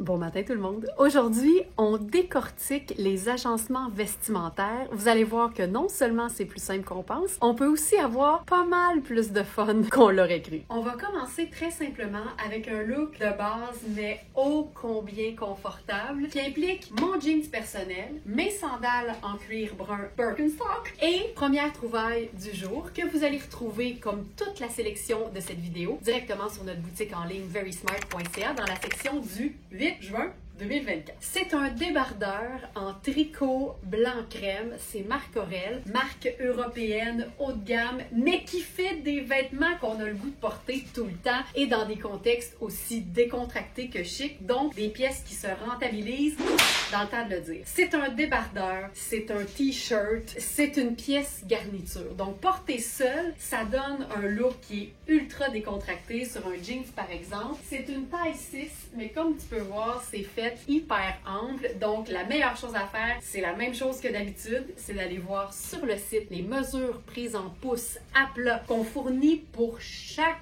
Bon matin tout le monde! Aujourd'hui, on décortique les agencements vestimentaires. Vous allez voir que non seulement c'est plus simple qu'on pense, on peut aussi avoir pas mal plus de fun qu'on l'aurait cru. On va commencer très simplement avec un look de base, mais ô combien confortable, qui implique mon jeans personnel, mes sandales en cuir brun Birkenstock et première trouvaille du jour que vous allez retrouver comme toute la sélection de cette vidéo directement sur notre boutique en ligne verysmart.ca dans la section du 8 juin 2024. C'est un débardeur en tricot blanc crème, c'est Marc Aurèle, marque européenne haut de gamme, mais qui fait des vêtements qu'on a le goût de porter tout le temps et dans des contextes aussi décontractés que chic, donc des pièces qui se rentabilisent dans le temps de le dire. C'est un débardeur, c'est un t-shirt, c'est une pièce garniture. Donc porter seul, ça donne un look qui est ultra décontracté sur un jeans par exemple. C'est une taille 6, mais comme tu peux voir, c'est fait hyper ample. Donc la meilleure chose à faire, c'est la même chose que d'habitude, c'est d'aller voir sur le site les mesures prises en pouces à plat qu'on fournit pour chaque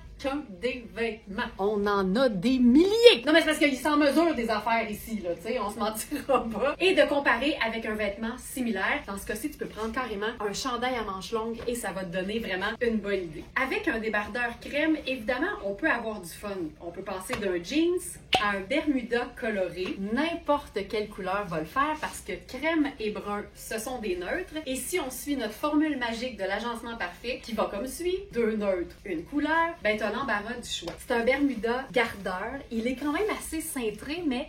des vêtements. On en a des milliers! Non, mais c'est parce qu'ils sont en mesure des affaires ici, là, tu sais, on se mentira pas. Et de comparer avec un vêtement similaire. Dans ce cas-ci, tu peux prendre carrément un chandail à manches longues et ça va te donner vraiment une bonne idée. Avec un débardeur crème, évidemment, on peut avoir du fun. On peut passer d'un jeans à un bermuda coloré. N'importe quelle couleur va le faire parce que crème et brun, ce sont des neutres. Et si on suit notre formule magique de l'agencement parfait, qui va comme suit, deux neutres, une couleur, ben t'as l'embarras du choix. C'est un bermuda gardeur. Il est quand même assez cintré, mais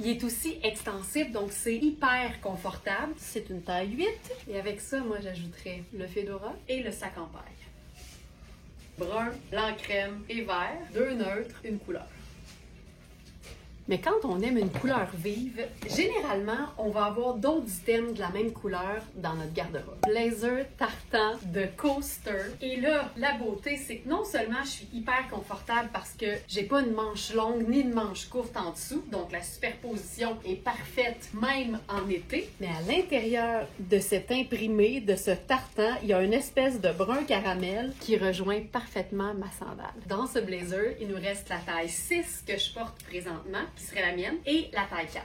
il est aussi extensible, donc c'est hyper confortable. C'est une taille 8. Et avec ça, moi, j'ajouterais le fedora et le sac en paille. Brun, blanc crème et vert, deux neutres, une couleur. Mais quand on aime une couleur vive, généralement, on va avoir d'autres items de la même couleur dans notre garde-robe. Blazer tartan de Coaster. Et là, la beauté, c'est que non seulement je suis hyper confortable parce que j'ai pas une manche longue ni une manche courte en dessous, donc la superposition est parfaite même en été, mais à l'intérieur de cet imprimé, de ce tartan, il y a une espèce de brun caramel qui rejoint parfaitement ma sandale. Dans ce blazer, il nous reste la taille 6 que je porte présentement, qui serait la mienne, et la taille 4.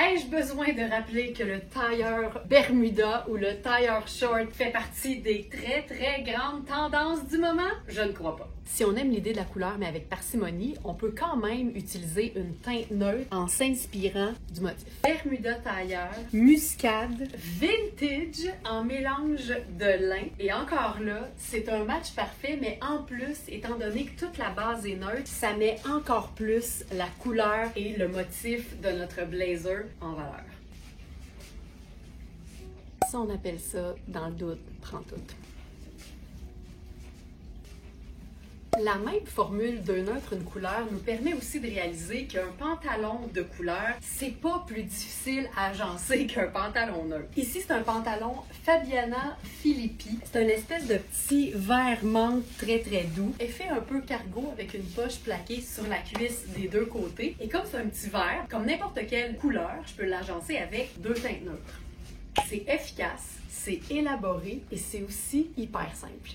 Ai-je besoin de rappeler que le tailleur Bermuda ou le tailleur short fait partie des très grandes tendances du moment? Je ne crois pas. Si on aime l'idée de la couleur, mais avec parcimonie, on peut quand même utiliser une teinte neutre en s'inspirant du motif. Bermuda tailleur, muscade, vintage en mélange de lin. Et encore là, c'est un match parfait, mais en plus, étant donné que toute la base est neutre, ça met encore plus la couleur et le motif de notre blazer en valeur. Ça, on appelle ça, dans le doute, prends tout. La même formule d'un neutre, une couleur nous permet aussi de réaliser qu'un pantalon de couleur, c'est pas plus difficile à agencer qu'un pantalon neutre. Ici, c'est un pantalon Fabiana Filippi. C'est une espèce de petit vert menthe très doux. Effet un peu cargo avec une poche plaquée sur la cuisse des deux côtés. Et comme c'est un petit vert, comme n'importe quelle couleur, je peux l'agencer avec deux teintes neutres. C'est efficace, c'est élaboré et c'est aussi hyper simple.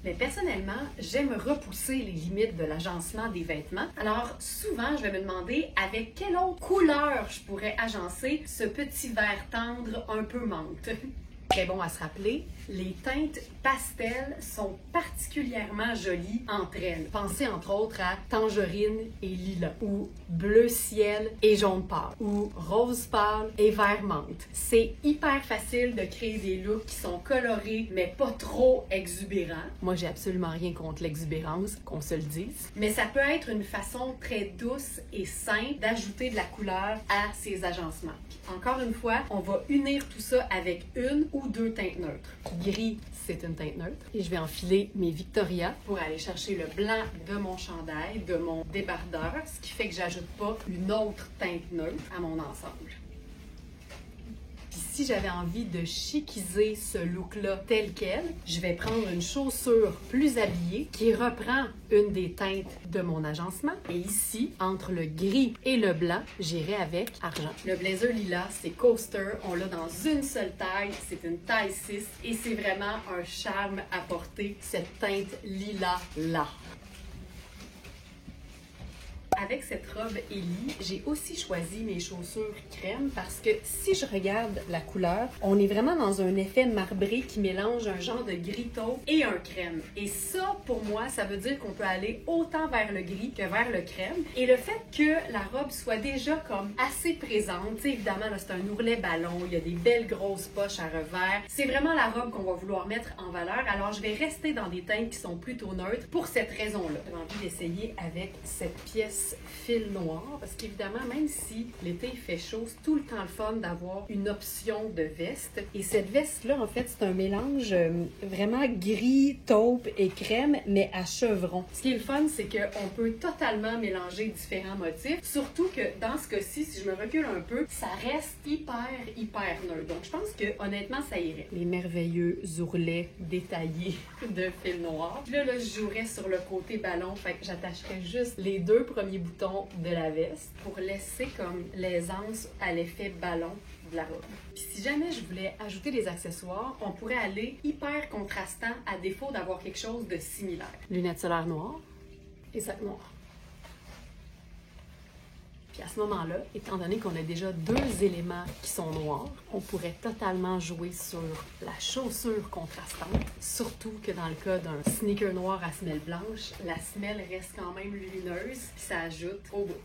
Mais personnellement, j'aime repousser les limites de l'agencement des vêtements. Alors souvent, je vais me demander avec quelle autre couleur je pourrais agencer ce petit vert tendre un peu menthe. Très bon à se rappeler, les teintes pastel sont particulièrement jolies entre elles. Pensez entre autres à tangerine et lilas, ou bleu ciel et jaune pâle, ou rose pâle et vert menthe. C'est hyper facile de créer des looks qui sont colorés mais pas trop exubérants. Moi, j'ai absolument rien contre l'exubérance, qu'on se le dise. Mais ça peut être une façon très douce et simple d'ajouter de la couleur à ces agencements. Encore une fois, on va unir tout ça avec une ou deux teintes neutres. Gris, c'est une teinte neutre. Et je vais enfiler mes Victoria pour aller chercher le blanc de mon chandail, de mon débardeur, ce qui fait que j'ajoute pas une autre teinte neutre à mon ensemble. Puis si j'avais envie de chiquiser ce look-là tel quel, je vais prendre une chaussure plus habillée qui reprend une des teintes de mon agencement. Et ici, entre le gris et le blanc, j'irai avec argent. Le blazer lilas, c'est Coaster. On l'a dans une seule taille. C'est une taille 6 et c'est vraiment un charme à porter cette teinte lilas-là. Avec cette robe Ellie, j'ai aussi choisi mes chaussures crème parce que si je regarde la couleur, on est vraiment dans un effet marbré qui mélange un genre de gris taupe et un crème. Et ça, pour moi, ça veut dire qu'on peut aller autant vers le gris que vers le crème. Et le fait que la robe soit déjà comme assez présente, tu sais, évidemment, là, c'est un ourlet ballon, il y a des belles grosses poches à revers. C'est vraiment la robe qu'on va vouloir mettre en valeur. Alors, je vais rester dans des teintes qui sont plutôt neutres pour cette raison-là. J'ai envie d'essayer avec cette pièce fil noir parce qu'évidemment, même si l'été il fait chaud, c'est tout le temps le fun d'avoir une option de veste. Et cette veste-là, en fait, c'est un mélange vraiment gris, taupe et crème, mais à chevron. Ce qui est le fun, c'est qu'on peut totalement mélanger différents motifs, surtout que dans ce cas-ci, si je me recule un peu, ça reste hyper neutre. Donc, je pense que honnêtement, ça irait. Les merveilleux ourlets détaillés de fil noir. Puis là, je jouerais sur le côté ballon, fait que j'attacherais juste les deux premiers boutons de la veste pour laisser comme l'aisance à l'effet ballon de la robe. Puis si jamais je voulais ajouter des accessoires, on pourrait aller hyper contrastant à défaut d'avoir quelque chose de similaire. Lunettes solaires noires et sac noir. Puis à ce moment-là, étant donné qu'on a déjà deux éléments qui sont noirs, on pourrait totalement jouer sur la chaussure contrastante, surtout que dans le cas d'un sneaker noir à semelle blanche, la semelle reste quand même lumineuse, puis ça ajoute au bout.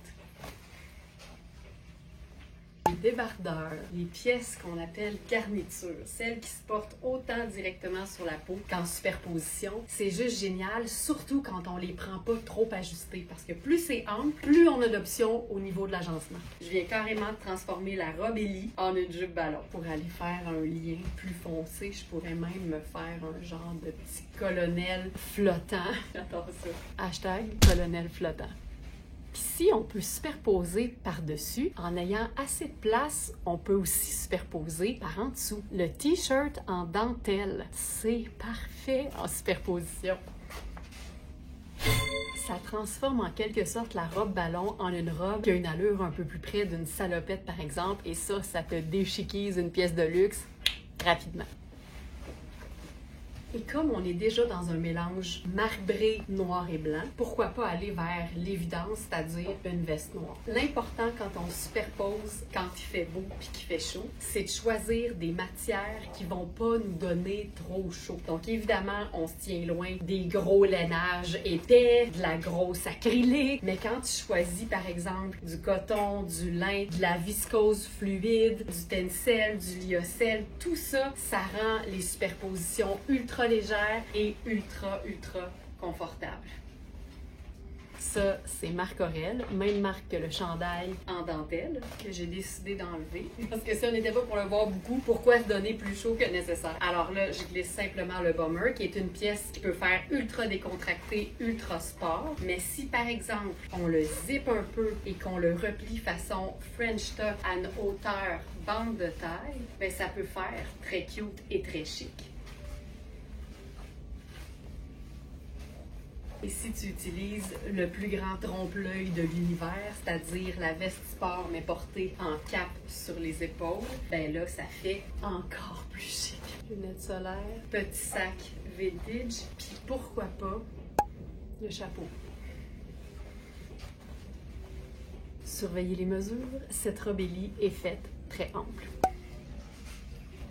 Les débardeurs, les pièces qu'on appelle garnitures, celles qui se portent autant directement sur la peau qu'en superposition, c'est juste génial, surtout quand on les prend pas trop ajustées, parce que plus c'est ample, plus on a d'options au niveau de l'agencement. Je viens carrément de transformer la robe Ellie en une jupe ballon. Pour aller faire un lien plus foncé, je pourrais même me faire un genre de petit colonel flottant. J'adore ça. Hashtag colonel flottant. Puis si on peut superposer par-dessus, en ayant assez de place, on peut aussi superposer par en dessous. Le t-shirt en dentelle, c'est parfait en superposition. Ça transforme en quelque sorte la robe ballon en une robe qui a une allure un peu plus près d'une salopette par exemple, et ça te déchiquise une pièce de luxe rapidement. Et comme on est déjà dans un mélange marbré noir et blanc, pourquoi pas aller vers l'évidence, c'est-à-dire une veste noire. L'important quand on superpose, quand il fait beau puis qu'il fait chaud, c'est de choisir des matières qui vont pas nous donner trop chaud. Donc évidemment, on se tient loin des gros lainages épais, de la grosse acrylique, mais quand tu choisis par exemple du coton, du lin, de la viscose fluide, du tencel, du lyocell, tout ça, ça rend les superpositions ultra légère et ultra confortable. Ça, c'est Marc Aurèle, même marque que le chandail en dentelle que j'ai décidé d'enlever. Parce que si on n'était pas pour le voir beaucoup, pourquoi se donner plus chaud que nécessaire? Alors là, je glisse simplement le bomber, qui est une pièce qui peut faire ultra décontracté, ultra sport. Mais si, par exemple, on le zippe un peu et qu'on le replie façon French top à une hauteur bande de taille, ben ça peut faire très cute et très chic. Et si tu utilises le plus grand trompe-l'œil de l'univers, c'est-à-dire la veste sport mais portée en cap sur les épaules, ben là, ça fait encore plus chic. Lunettes solaires, petit sac vintage, puis pourquoi pas le chapeau. Surveillez les mesures, cette robe Ellie est faite très ample.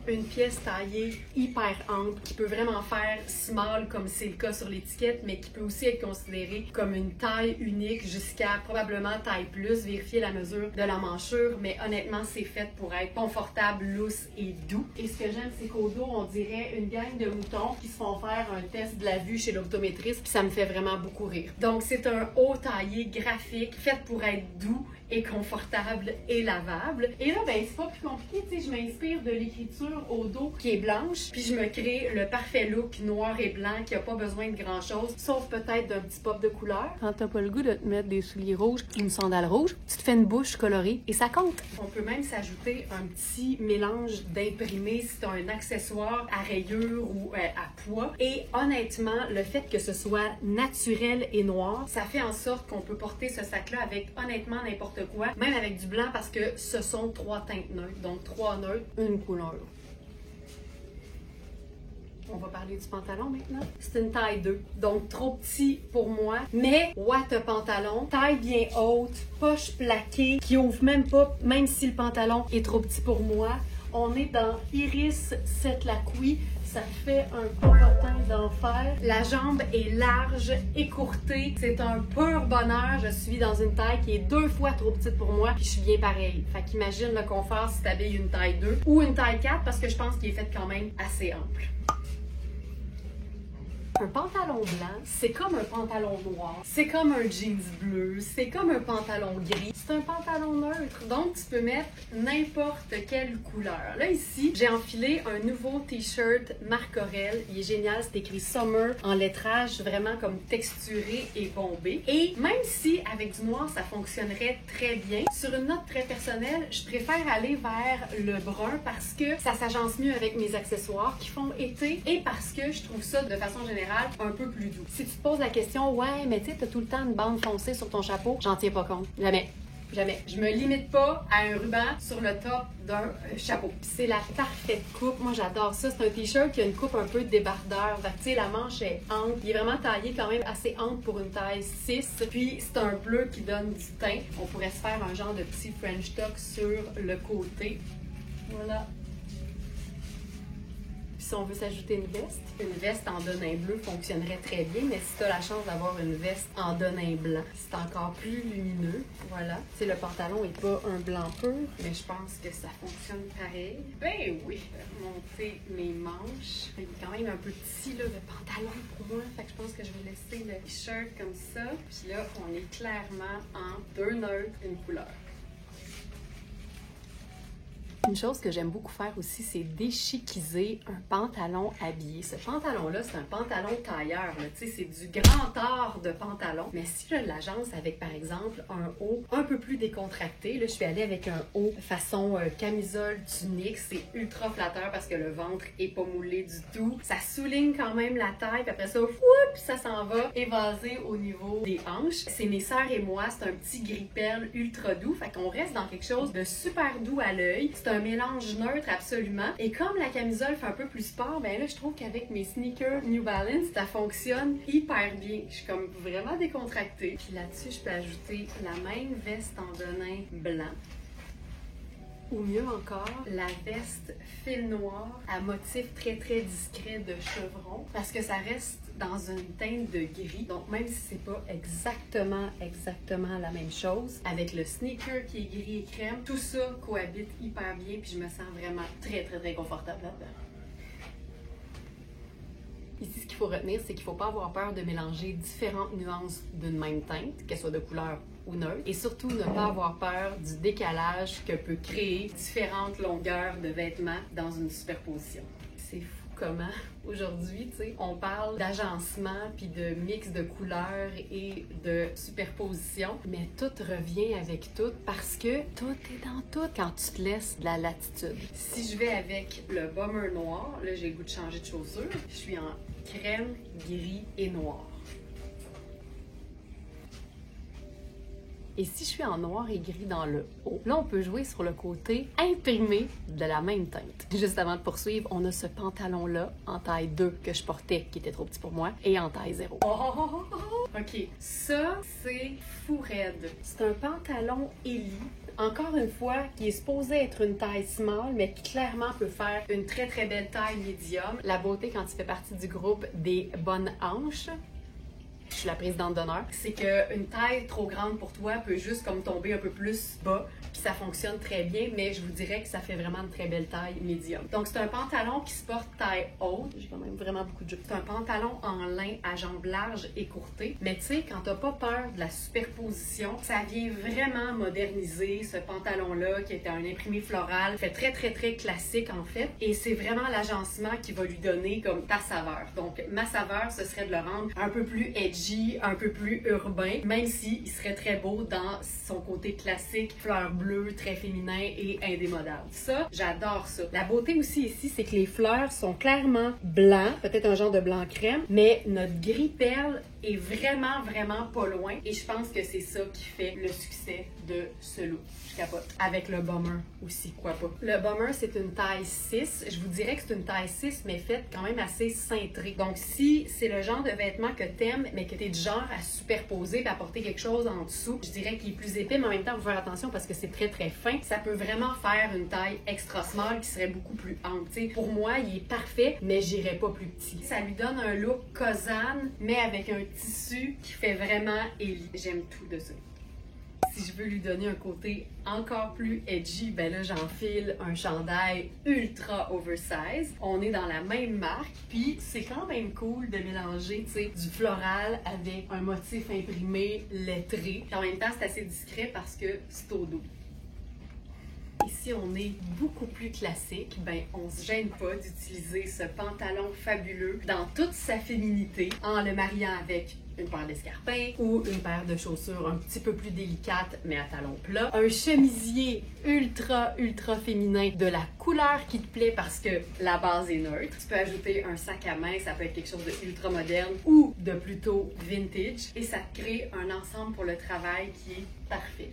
Une pièce taillée hyper ample qui peut vraiment faire small comme c'est le cas sur l'étiquette, mais qui peut aussi être considérée comme une taille unique jusqu'à probablement taille plus. Vérifier la mesure de la manchure, mais honnêtement, c'est fait pour être confortable, lousse et doux. Et ce que j'aime, c'est qu'au dos, on dirait une gang de moutons qui se font faire un test de la vue chez l'optométriste, puis ça me fait vraiment beaucoup rire. Donc, c'est un haut taillé graphique fait pour être doux et confortable et lavable. Et là, ben, c'est pas plus compliqué, tu sais, je m'inspire de l'écriture au dos qui est blanche, puis je me crée le parfait look noir et blanc qui a pas besoin de grand-chose, sauf peut-être d'un petit pop de couleur. Quand t'as pas le goût de te mettre des souliers rouges, une sandale rouge, tu te fais une bouche colorée et ça compte. On peut même s'ajouter un petit mélange d'imprimé si t'as un accessoire à rayures ou à poids. Et honnêtement, le fait que ce soit naturel et noir, ça fait en sorte qu'on peut porter ce sac-là avec honnêtement n'importe quoi, même avec du blanc parce que ce sont 3 teintes neutres, donc 3 neutres, une couleur. On va parler du pantalon maintenant. C'est une taille 2, donc trop petit pour moi. Mais, what a pantalon, taille bien haute, poche plaquée, qui ouvre même pas, même si le pantalon est trop petit pour moi. On est dans Iris Setlaqui. Ça fait un popotin d'enfer. La jambe est large, écourtée. C'est un pur bonheur. Je suis dans une taille qui est 2 fois trop petite pour moi, puis je suis bien pareil. Fait qu'imagine le confort si t'habilles une taille 2 ou une taille 4, parce que je pense qu'il est fait quand même assez ample. Un pantalon blanc, c'est comme un pantalon noir, c'est comme un jeans bleu, c'est comme un pantalon gris. C'est un pantalon neutre, donc tu peux mettre n'importe quelle couleur. Là, ici, j'ai enfilé un nouveau t-shirt Marc Aurèle. Il est génial, c'est écrit Summer en lettrage, vraiment comme texturé et bombé. Et même si avec du noir, ça fonctionnerait très bien, sur une note très personnelle, je préfère aller vers le brun parce que ça s'agence mieux avec mes accessoires qui font été et parce que je trouve ça, de façon générale, un peu plus doux. Si tu te poses la question, ouais, mais tu sais, t'as tout le temps une bande foncée sur ton chapeau, j'en tiens pas compte. Jamais. Jamais. Je me limite pas à un ruban sur le top d'un chapeau. C'est la parfaite coupe. Moi, j'adore ça. C'est un t-shirt qui a une coupe un peu débardeur. Tu sais, la manche est ample. Il est vraiment taillé quand même assez ample pour une taille 6. Puis, c'est un bleu qui donne du teint. On pourrait se faire un genre de petit French tuck sur le côté. Voilà. Si on veut s'ajouter une veste en denim bleu fonctionnerait très bien, mais si tu as la chance d'avoir une veste en denim blanc, c'est encore plus lumineux. Voilà. Tu sais, le pantalon n'est pas un blanc pur, mais je pense que ça fonctionne pareil. Ben oui, monter mes manches. Il est quand même un peu petit, là, le pantalon pour moi. Fait que je pense que je vais laisser le t-shirt comme ça. Puis là, on est clairement en 2 neutres, une couleur. Une chose que j'aime beaucoup faire aussi, c'est déchiquiser un pantalon habillé. Ce pantalon-là, c'est un pantalon tailleur. Tu sais, c'est du grand art de pantalon. Mais si je l'agence avec, par exemple, un haut un peu plus décontracté, là, je suis allée avec un haut façon camisole tunique. C'est ultra flatteur parce que le ventre est pas moulé du tout. Ça souligne quand même la taille. Puis après ça, ça s'en va évaser au niveau des hanches. C'est mes sœurs et moi. C'est un petit gris perle ultra doux. Fait qu'on reste dans quelque chose de super doux à l'œil. C'est un mélange neutre absolument. Et comme la camisole fait un peu plus sport, ben là, je trouve qu'avec mes sneakers New Balance, ça fonctionne hyper bien. Je suis comme vraiment décontractée. Puis là-dessus, je peux ajouter la même veste en denim blanc. Ou mieux encore, la veste fil noir à motif très très discret de chevron parce que ça reste dans une teinte de gris. Donc même si c'est pas exactement la même chose, avec le sneaker qui est gris et crème, tout ça cohabite hyper bien puis je me sens vraiment très très très confortable là-dedans. Ici, ce qu'il faut retenir, c'est qu'il ne faut pas avoir peur de mélanger différentes nuances d'une même teinte, qu'elle soit de couleur ou neutre, et surtout ne pas avoir peur du décalage que peut créer différentes longueurs de vêtements dans une superposition. C'est fou comment, aujourd'hui, tu sais, on parle d'agencement puis de mix de couleurs et de superposition, mais tout revient avec tout parce que tout est dans tout quand tu te laisses de la latitude. Si je vais avec le bomber noir, là, j'ai le goût de changer de chaussure. Je suis en crème, gris et noir. Et si je suis en noir et gris dans le haut, là, on peut jouer sur le côté imprimé de la même teinte. Juste avant de poursuivre, on a ce pantalon-là en taille 2 que je portais, qui était trop petit pour moi, et en taille 0. OK, ça, c'est fou raide. C'est un pantalon Ellie. Encore une fois, qui est supposé être une taille small, mais qui clairement peut faire une très très belle taille médium. La beauté quand tu fais partie du groupe des bonnes hanches, je suis la présidente d'honneur, c'est qu'une taille trop grande pour toi peut juste comme tomber un peu plus bas, puis ça fonctionne très bien, mais je vous dirais que ça fait vraiment une très belle taille médium. Donc c'est un pantalon qui se porte taille haute, j'ai quand même vraiment beaucoup de jupes. C'est un pantalon en lin à jambes larges écourtées, mais tu sais, quand t'as pas peur de la superposition, ça vient vraiment moderniser ce pantalon-là qui était un imprimé floral, fait très très très classique en fait, et c'est vraiment l'agencement qui va lui donner comme ta saveur. Donc ma saveur, ce serait de le rendre un peu plus edgy, un peu plus urbain, même s'il serait très beau dans son côté classique, fleurs bleues, très féminin et indémodable. Ça, j'adore ça. La beauté aussi ici, c'est que les fleurs sont clairement blancs, peut-être un genre de blanc crème, mais notre gris perle est vraiment, vraiment pas loin et je pense que c'est ça qui fait le succès de ce look. capote. Avec le bomber aussi, quoi pas. Le bomber, c'est une taille 6. Je vous dirais que c'est une taille 6, mais faite quand même assez cintrée. Donc, si c'est le genre de vêtement que t'aimes, mais que t'es du genre à superposer et à porter quelque chose en dessous, je dirais qu'il est plus épais, mais en même temps, il faut faire attention parce que c'est très très fin. Ça peut vraiment faire une taille extra small qui serait beaucoup plus ample. T'sais, pour moi, il est parfait, mais j'irais pas plus petit. Ça lui donne un look Cosane, mais avec un tissu qui fait vraiment Ellie. J'aime tout de ça. Si je veux lui donner un côté encore plus edgy, ben là, j'enfile un chandail ultra oversize. On est dans la même marque, puis c'est quand même cool de mélanger, tu sais, du floral avec un motif imprimé lettré. Puis en même temps, c'est assez discret parce que c'est au dos. Ici, on est beaucoup plus classique. Ben, on se gêne pas d'utiliser ce pantalon fabuleux dans toute sa féminité en le mariant avec une paire d'escarpins ou une paire de chaussures un petit peu plus délicate mais à talons plats. Un chemisier ultra féminin de la couleur qui te plaît parce que la base est neutre. Tu peux ajouter un sac à main, ça peut être quelque chose de ultra moderne ou de plutôt vintage et ça te crée un ensemble pour le travail qui est parfait.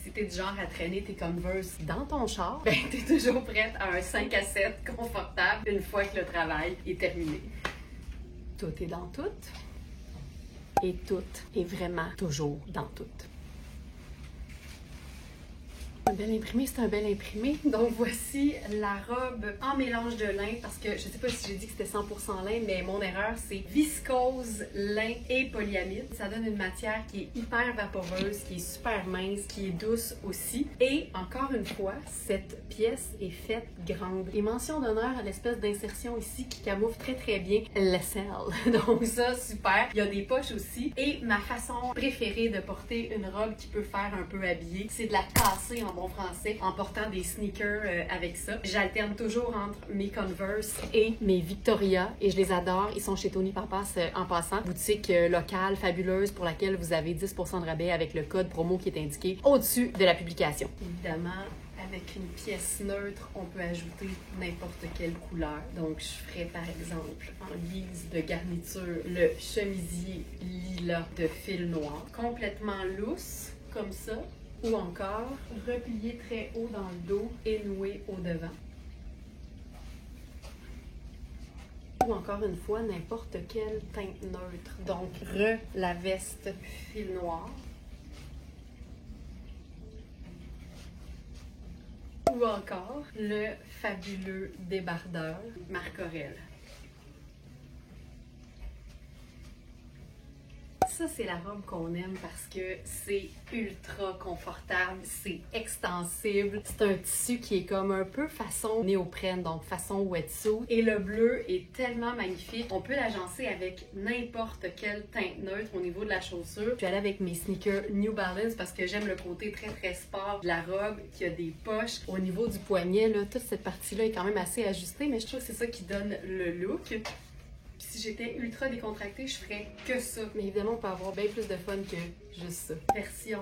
Si t'es du genre à traîner tes Converse dans ton char, ben t'es toujours prête à un 5 à 7 confortable une fois que le travail est terminé. Tout est dans tout et tout est vraiment toujours dans tout. Un bel imprimé, c'est un bel imprimé. Donc voici la robe en mélange de lin parce que je sais pas si j'ai dit que c'était 100% lin, mais mon erreur c'est viscose, lin et polyamide. Ça donne une matière qui est hyper vaporeuse, qui est super mince, qui est douce aussi. Et encore une fois, cette pièce est faite grande. Et mention d'honneur à l'espèce d'insertion ici qui camoufle très bien l'aisselle. Donc ça, super. Il y a des poches aussi. Et ma façon préférée de porter une robe qui peut faire un peu habillée, c'est de la casser en bon français en portant des sneakers avec ça. J'alterne toujours entre mes Converse et mes Victoria et je les adore. Ils sont chez Tony Papas en passant. Boutique locale fabuleuse pour laquelle vous avez 10% de rabais avec le code promo qui est indiqué au-dessus de la publication. Évidemment, avec une pièce neutre, on peut ajouter n'importe quelle couleur. Donc, je ferais par exemple en guise de garniture le chemisier lilas de fil noir, complètement lousse comme ça. Ou encore, replié très haut dans le dos et noué au devant. Ou encore une fois, n'importe quelle teinte neutre. Donc, la veste fil noir. Ou encore, le fabuleux débardeur Marc Aurèle. Ça, c'est la robe qu'on aime parce que c'est ultra confortable, c'est extensible. C'est un tissu qui est comme un peu façon néoprène, donc façon wetsuit. Et le bleu est tellement magnifique. On peut l'agencer avec n'importe quelle teinte neutre au niveau de la chaussure. Je vais aller avec mes sneakers New Balance parce que j'aime le côté très sport de la robe qui a des poches. Au niveau du poignet, là, toute cette partie-là est quand même assez ajustée, mais je trouve que c'est ça qui donne le look. Si j'étais ultra décontractée, je ferais que ça. Mais évidemment, on peut avoir bien plus de fun que juste ça. Version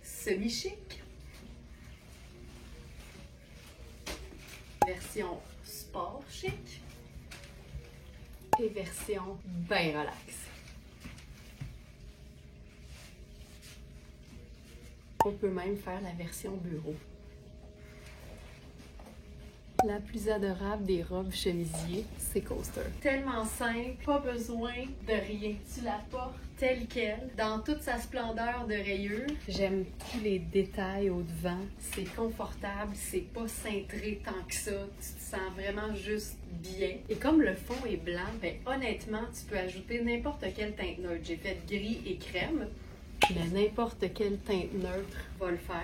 semi-chic. Version sport chic. Et version bien relax. On peut même faire la version bureau. La plus adorable des robes chemisiers, c'est Coaster. Tellement simple, pas besoin de rien. Tu la portes telle quelle, dans toute sa splendeur de rayures. J'aime tous les détails au devant. C'est confortable, c'est pas cintré tant que ça. Tu te sens vraiment juste bien. Et comme le fond est blanc, ben honnêtement, tu peux ajouter n'importe quelle teinte neutre. J'ai fait gris et crème, mais n'importe quelle teinte neutre va le faire.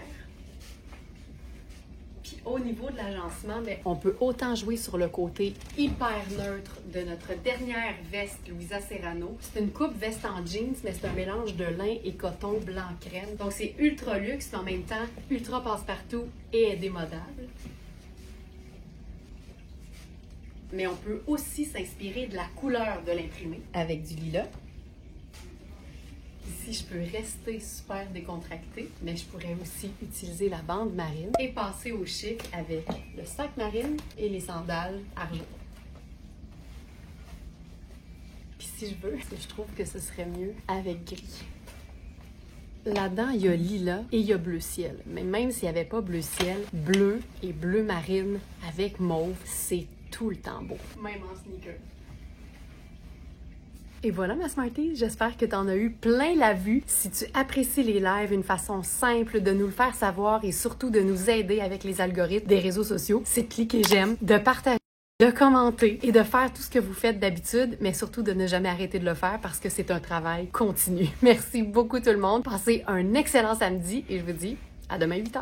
Puis au niveau de l'agencement, on peut autant jouer sur le côté hyper neutre de notre dernière veste Louisa Serrano. C'est une coupe veste en jeans, mais c'est un mélange de lin et coton blanc crème. Donc c'est ultra luxe, mais en même temps ultra passe-partout et démodable. Mais on peut aussi s'inspirer de la couleur de l'imprimé avec du lilas. Ici, je peux rester super décontractée, mais je pourrais aussi utiliser la bande marine et passer au chic avec le sac marine et les sandales argent. Puis si je veux, je trouve que ce serait mieux avec gris. Là-dedans, il y a lilas et il y a bleu ciel. Mais même s'il n'y avait pas bleu ciel, bleu et bleu marine avec mauve, c'est tout le temps beau. Même en sneaker. Et voilà ma Smartie, j'espère que tu en as eu plein la vue. Si tu apprécies les lives, une façon simple de nous le faire savoir et surtout de nous aider avec les algorithmes des réseaux sociaux, c'est de cliquer j'aime, de partager, de commenter et de faire tout ce que vous faites d'habitude, mais surtout de ne jamais arrêter de le faire parce que c'est un travail continu. Merci beaucoup tout le monde, passez un excellent samedi et je vous dis à demain 8h.